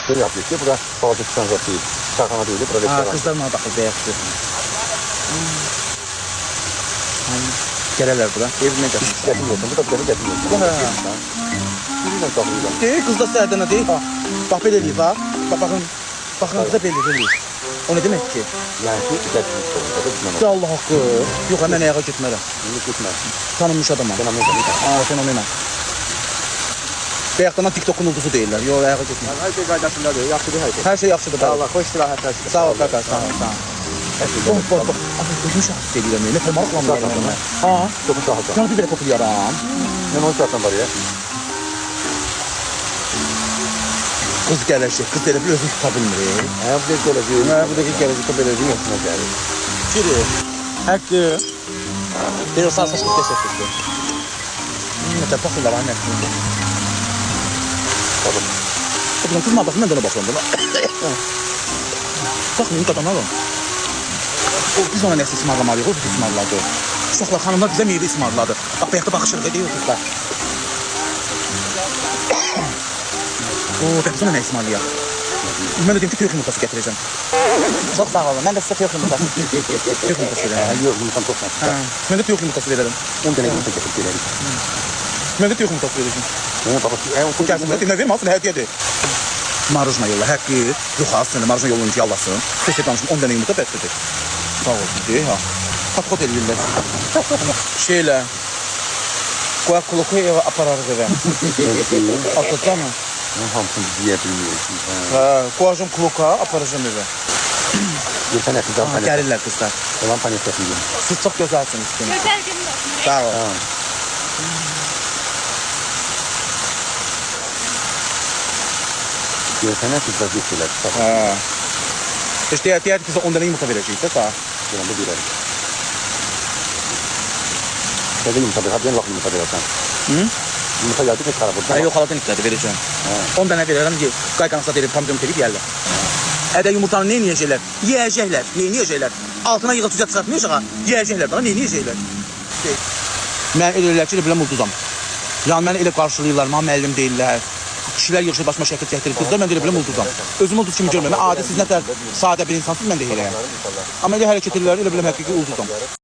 Şey yapıyor ki, bura balaca çıkan zat değil. Çarxana değil, bura restoran. Kızlar bana baxır, bəyəkdir. Gələrlər bura. Evimə gətirmişlər. Gətirmiyorsun, bu da bir gətirmiyorsun. Bu da gətirmiyorsun. Yürüylə saxlayacağım. Deyil, qız da səhərdən deyil. Bax, belə eləyib, bax. Baxın, qıza belə eləyib. O nə demək ki? Yəni ki, gətirmiyorsun. Ya Allah haqqı. Yox, mən ayağa getmərəm. Bunu getməsin. Tanınmış adamam. Fenomenal. Bayaqdan TikTok'un ulduzu deyirlər. Yox, ayağa getmərəm. Hər şey qaydasındadır, yaxşıdır hər şey. Hər şey yaxşıdır. Allah, xoş istirahətlər. Sağ ol, qaqa, sağ ol. Bax. Özümü şahs edirəm. Nə tər maraqlanmıram. Ha? Çok şahıdır. Canı bir belə kokulayaram. Mən onu çarxan var ya. Qız gələcək, qız elə bir özünü tuta bilmir. Bu da gələcək. Bu da gələcək, beləcək yoxuna gəlir. Kiri, həqqı. Bir sağ saçlı təşəkkürdür. Nətər baxırlar, anə. Baxın, qızma baxın, mən də ona baxıram. Baxmayın, qadanalım. Biz ona nəsə ismarlamalıyıq, o bizi ismarladı. Uşaqlar, xanımlar bizə meyvə ismarladı. Bax, bayaqda baxışırıq, deyil qızlar. Bəx, biz ona nə ismarlayaq? Mən də deyim ki, toyuq yumurtası gətirəcəm. Çox sağ olun, mən də sizə toyuq yumurtası verərəm. Yox, yumurtam çoxsan. Mən də toyuq yumurtası verərəm. 10 dənə yumurta gətirib verərik. Mən də toyuq yumurtası verəcəm. Bu gəlsin, nə verim, alsın, hədiyyədir. Marujna yolla, həqqi, yox, alsın, marujna yolunu ki, allasın. Söz etməmişim, 10 dənə yumurta bəslidir. Sağ olsun, deyil, ha. Pat-pat eləyirlər. Şeylə, qoyaq kuluku evə apararıq evə. Atacağım. Hamısını deyə bilmiyorsun. Qoyacağım kuluka, aparacağım evə. Geçən həftə panetə. Gəlirlər qızlar. Olan panetəsini yiyin. Siz çox gözəlsiniz. Gözəl günlər. Sağ ol. Geçən həftə vəziyyət elədi. Sağ ol. İşte deyər ki, bizə 10 dənə yumurta verəcəyik də, sağ. Gələndə verərik. Sədə yumurta ver, hadi vaxt yumurta verərsən. Yumurta gəldi ki, qarabırsan. Yox, haladan iqlədi, verəcəm. 10 dənə verərəm, qayqanıqsa deyirəm, pomidorun teli gəlirlər. Ədə yumurtanı nə yiyəcəklər? Yiyəcəklər, nə yiyəcəklər? Altına yığıl tüzə çıxartmayacaq, yiyəcəklər, bana nə yiyəcəklər? Mən eləyirlər ki, elə biləm ulduzam. Yəni, məni elə qarşılayırlar, mənə müəllim deyirlər. Kişilər yığışır, başıma şəkil çəkdirir, qızlar, mən elə biləm ulduzam. Özüm ulduz kimi görmürəm, mən adi siz nətər sadə bir insansınız, mən də eləyəm. Amma elə hərəkət edirlər, elə biləm həqiqi ulduzam.